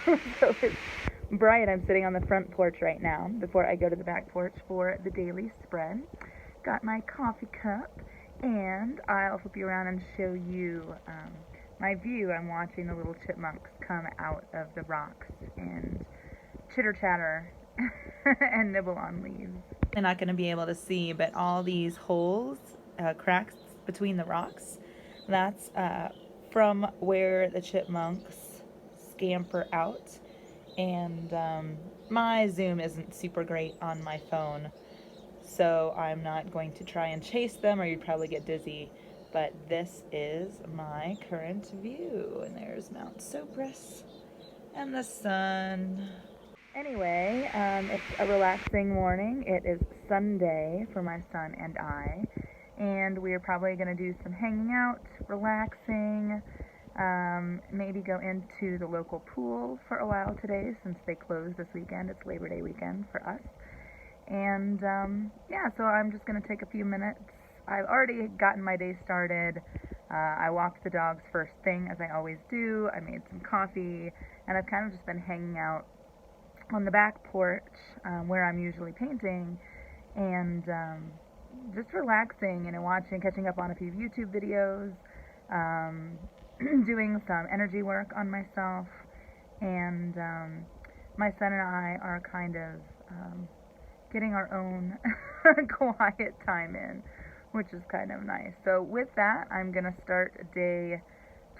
So it's bright. I'm sitting on the front porch right now before I go to the back porch for the daily spread. Got my coffee cup, and I'll flip you around and show you my view. I'm watching the little chipmunks come out of the rocks and chitter chatter and nibble on leaves. They're not going to be able to see, but all these holes, cracks between the rocks, that's from where the chipmunks scamper out. And my zoom isn't super great on my phone, so I'm not going to try and chase them, or you'd probably get dizzy. But this is my current view, and there's Mount Sopris and the sun. Anyway, it's a relaxing morning. It is Sunday for my son and I, and we're probably going to do some hanging out, relaxing, maybe go into the local pool for a while today since they closed this weekend. It's Labor Day weekend for us. And yeah, so I'm just going to take a few minutes. I've already gotten my day started. I walked the dogs first thing, as I always do. I made some coffee, and I've kind of just been hanging out on the back porch where I'm usually painting, and just relaxing, watching, catching up on a few YouTube videos, doing some energy work on myself, and my son and I are kind of getting our own quiet time in, which is kind of nice. So with that, I'm going to start day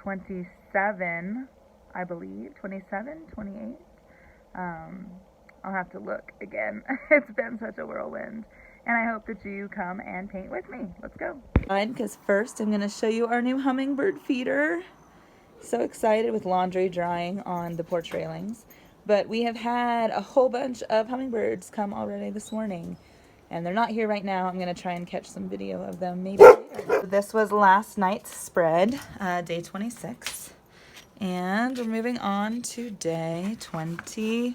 27, I believe, 27, 28. I'll have to look again. It's been such a whirlwind. And I hope that you come and paint with me. Let's go. Because first I'm going to show you our new hummingbird feeder. So excited with laundry drying on the porch railings. But we have had a whole bunch of hummingbirds come already this morning. And they're not here right now. I'm going to try and catch some video of them maybe later. This was last night's spread, day 26. And we're moving on to day 27.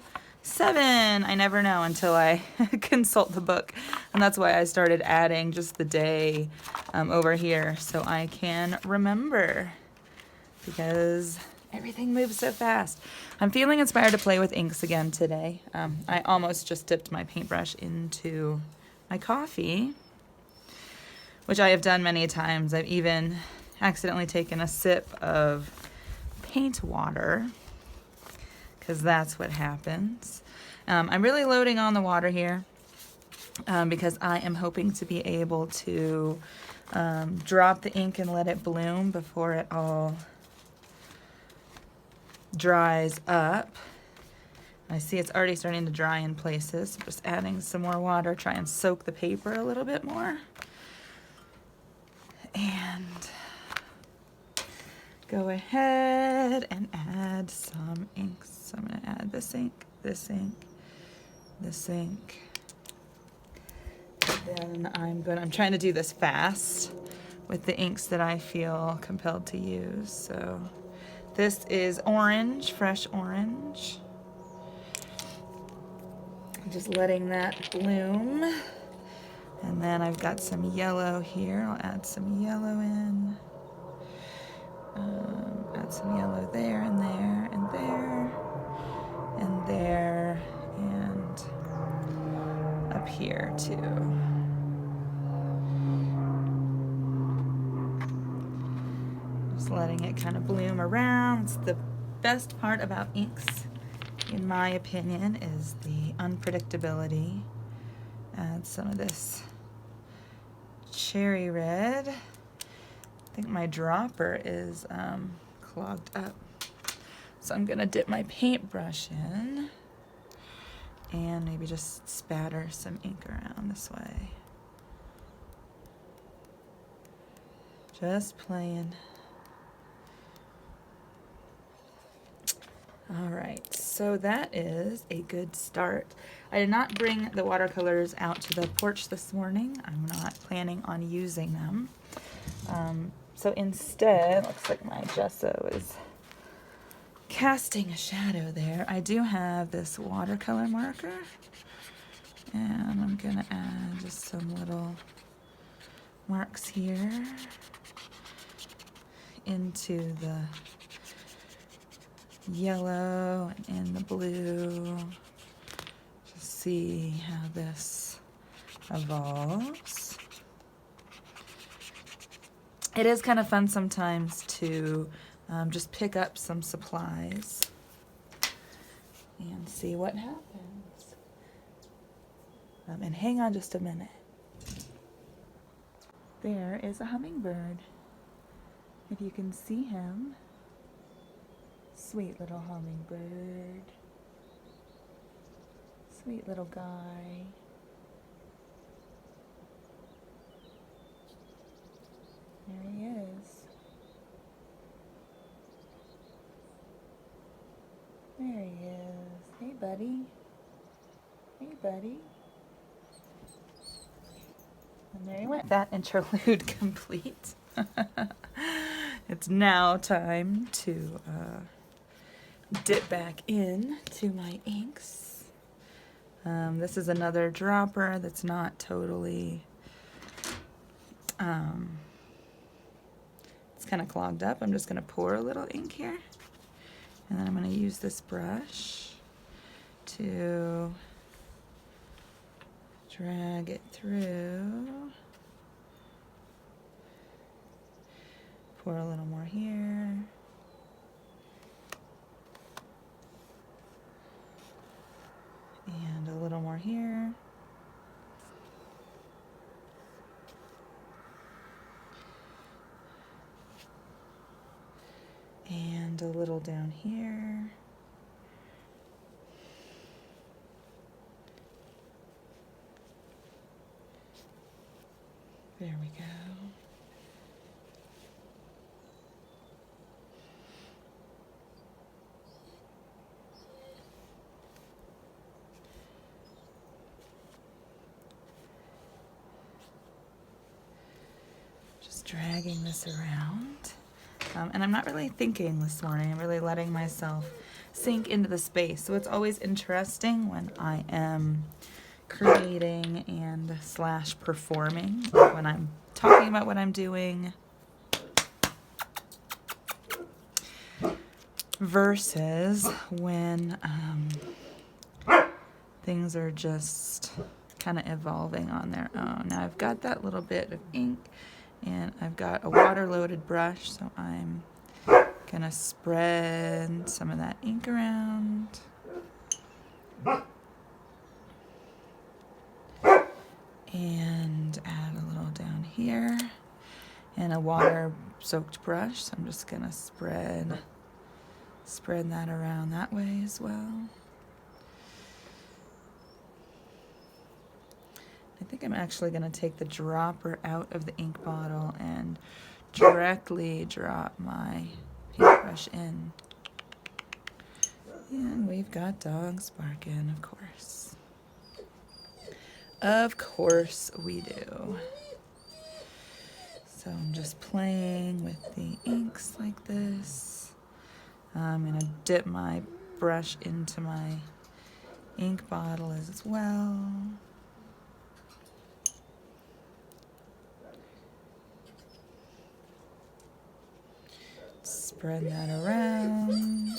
I never know until I consult the book. And that's why I started adding just the day over here so I can remember. Because everything moves so fast. I'm feeling inspired to play with inks again today. I almost just dipped my paintbrush into my coffee, which I have done many times. I've even accidentally taken a sip of paint water, because that's what happens. I'm really loading on the water here because I am hoping to be able to drop the ink and let it bloom before it all dries up. I see it's already starting to dry in places. Just adding some more water, try and soak the paper a little bit more. And go ahead and add some inks. So I'm going to add this ink, this ink, this ink. Then I'm trying to do this fast with the inks that I feel compelled to use. So this is orange, fresh orange. I'm just letting that bloom. And then I've got some yellow here. I'll add some yellow in. Add some yellow there and there and there and there and up here too. Just letting it kind of bloom around. It's the best part about inks, in my opinion, is the unpredictability. Add some of this cherry red. I think my dropper is clogged up. So I'm gonna dip my paintbrush in and maybe just spatter some ink around this way. Just playing. All right, so that is a good start. I did not bring the watercolors out to the porch this morning. I'm not planning on using them. So instead, looks like my gesso is casting a shadow there. I do have this watercolor marker, and I'm gonna add just some little marks here into the yellow and in the blue. Just see how this evolves. It is kind of fun sometimes to just pick up some supplies and see what happens. And hang on just a minute. There is a hummingbird. If you can see him. Sweet little hummingbird. Sweet little guy. There he is. There he is. Hey, buddy. Hey, buddy. And there he went. That interlude complete. It's now time to dip back in to my inks. This is another dropper that's not totally, it's kind of clogged up. I'm just going to pour a little ink here. And then I'm going to use this brush to drag it through. Pour a little more here. And a little more here. And a little down here. There we go. Just dragging this around. And I'm not really thinking this morning. I'm really letting myself sink into the space. So it's always interesting when I am creating and / performing, when I'm talking about what I'm doing versus when things are just kind of evolving on their own. Now I've got that little bit of ink and I've got a water-loaded brush, so I'm gonna spread some of that ink around. And add a little down here. And a water-soaked brush, so I'm just gonna spread that around that way as well. I think I'm actually going to take the dropper out of the ink bottle and directly drop my paintbrush in. And we've got dogs barking, of course. Of course we do. So I'm just playing with the inks like this. I'm going to dip my brush into my ink bottle as well. Spread that around.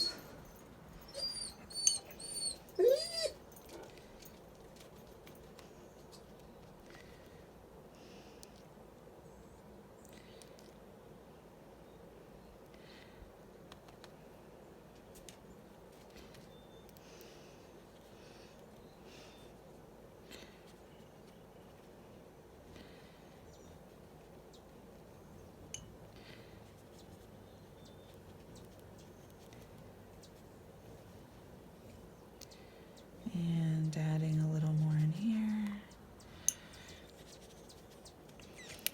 And adding a little more in here.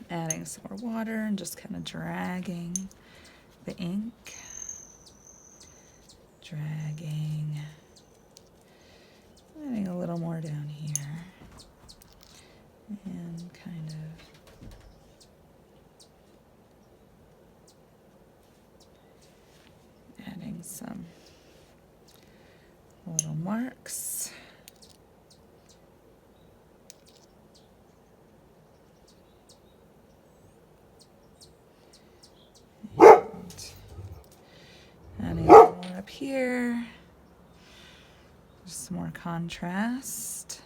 Adding some more water and just kind of dragging the ink. Dragging. Adding a little more down here. And kind of adding some little marks. And adding a little more up here. here. Just some more contrast.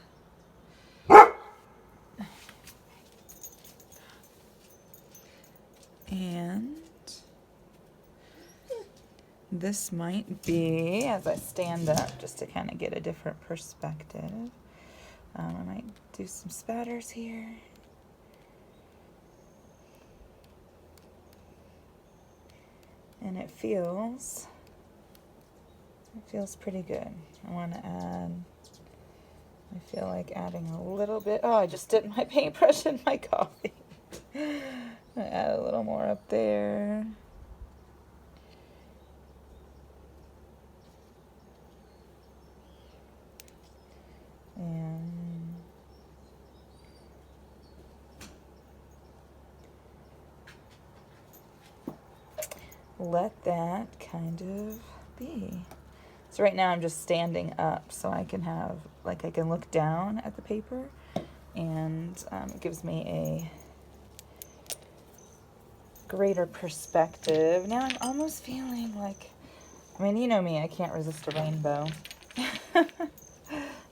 And this might be, as I stand up, just to kind of get a different perspective. I might do some spatters here. And it feels pretty good. I want to add, I feel like adding a little bit. Oh, I just dipped my paintbrush in my coffee. I add a little more up there. And let that kind of be. So right now I'm just standing up so I can have, like, I can look down at the paper, and it gives me a greater perspective. Now I'm almost feeling like, I mean, you know me, I can't resist a rainbow.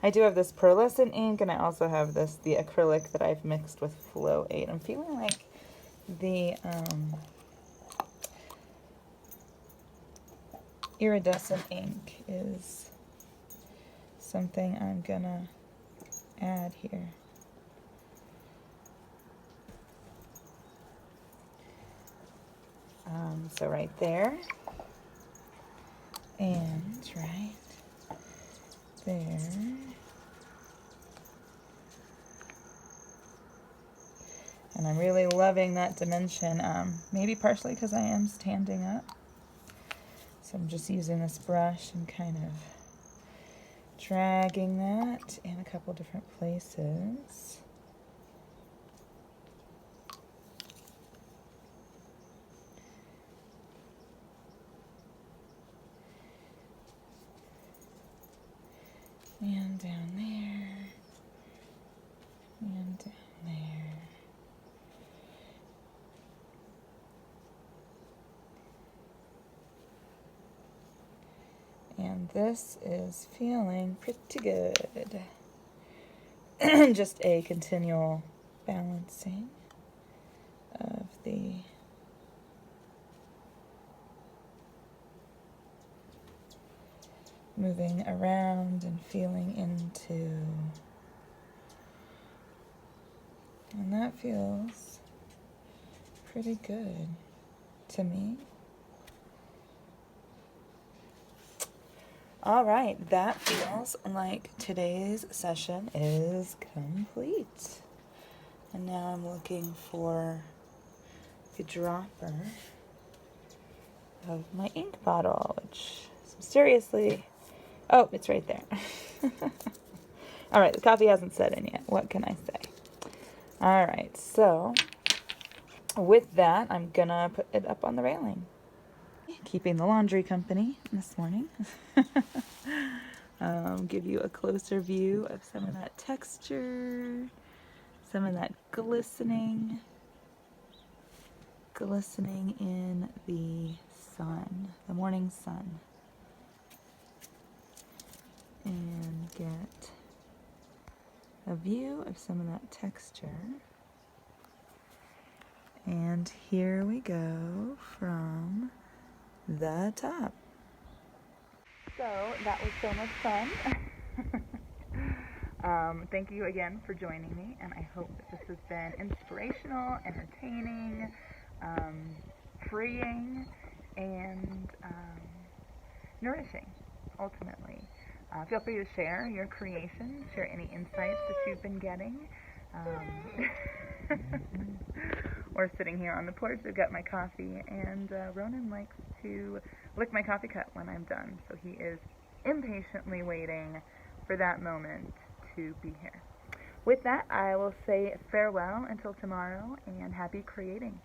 I do have this pearlescent ink, and I also have the acrylic that I've mixed with Flow 8. I'm feeling like the iridescent ink is something I'm gonna add here. So right there, and right there. And I'm really loving that dimension, maybe partially because I am standing up. So I'm just using this brush and kind of dragging that in a couple different places. And down there, and down there. And this is feeling pretty good. Just a continual balancing of the moving around and feeling into, and that feels pretty good to me. All right, that feels like today's session is complete. And now I'm looking for the dropper of my ink bottle, which mysteriously, oh, it's right there. All right, the coffee hasn't set in yet. What can I say? All right, so with that, I'm gonna put it up on the railing. Keeping the laundry company this morning. Give you a closer view of some of that texture, some of that glistening in the sun, the morning sun. And get a view of some of that texture. And here we go from the top. So that was so much fun. Thank you again for joining me, and I hope that this has been inspirational, entertaining, freeing, and nourishing, ultimately. Feel free to share your creations, share any insights that you've been getting. Or sitting here on the porch, I've got my coffee, and Ronan likes to lick my coffee cup when I'm done, so he is impatiently waiting for that moment to be here. With that, I will say farewell until tomorrow, and happy creating.